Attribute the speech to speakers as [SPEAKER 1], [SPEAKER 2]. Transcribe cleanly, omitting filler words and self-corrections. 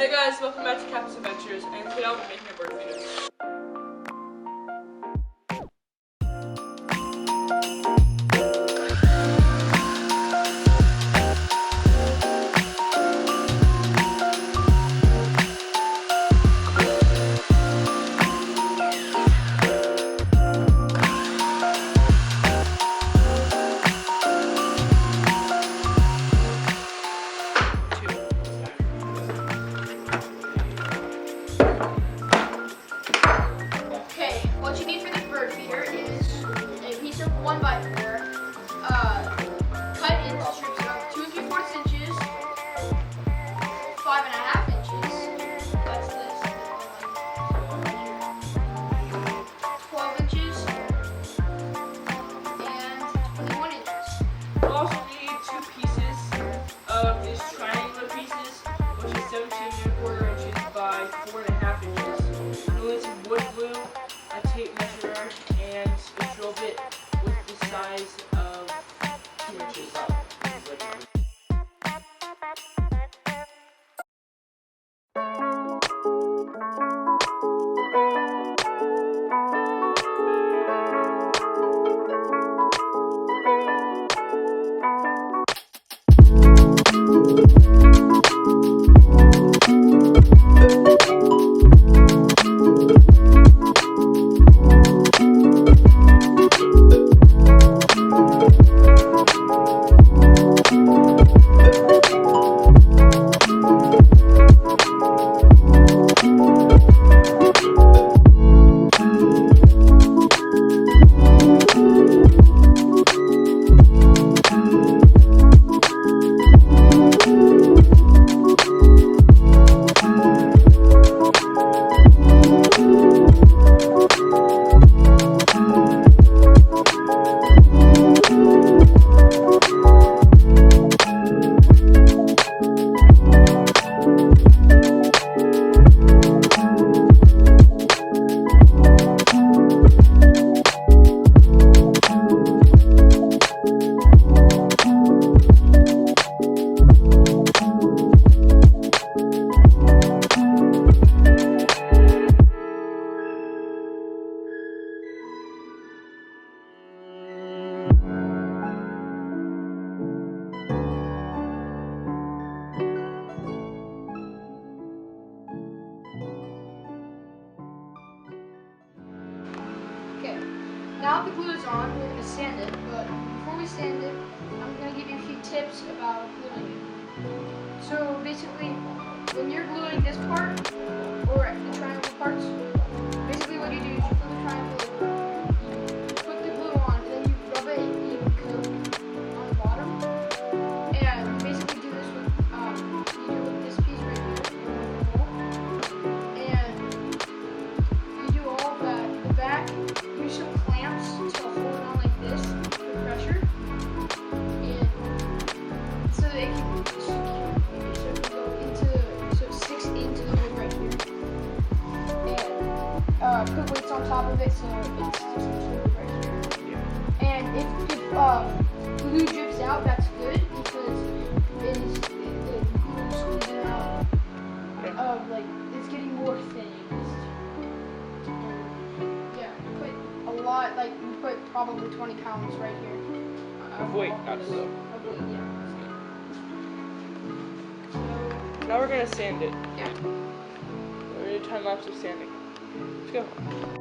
[SPEAKER 1] Hey guys, welcome back to Campus Adventures, and today I'll be making a bird feeder.
[SPEAKER 2] What you need for this bird feeder is a piece of 1x4, cut into strips of 2 3/4 inches, 5.5 inches, that's this, 12 inches, and 21 inches.
[SPEAKER 1] We'll also need 2 pieces of these triangular pieces, which is 17 inches by 4.5 inches. We'll need some wood glue, a tape measure, and a drill bit with the size of 2 inches.
[SPEAKER 2] Okay, now that the glue is on, we're going to sand it, but before we sand it, I'm going to give you a few tips about gluing it. So basically, when you're gluing this part, or the triangle parts, basically what you do is you flip the triangle over, you put the glue on, and then you rub it in even coat on the bottom. And you basically do this with, this piece right here, and you do all of that. The back, use some clamps to hold it on like this for pressure, and so they can sticks into the wood right here, and put weights on top of it so it sticks into the wood right here. And if glue drips out, that's good because the glue is squeezing out of it's getting more thin. Yeah, put a lot, you put probably 20 pounds right here.
[SPEAKER 1] Wait, not so.
[SPEAKER 2] Yeah.
[SPEAKER 1] Now we're gonna sand it.
[SPEAKER 2] Yeah.
[SPEAKER 1] We're gonna do time lapse of sanding. Let's go.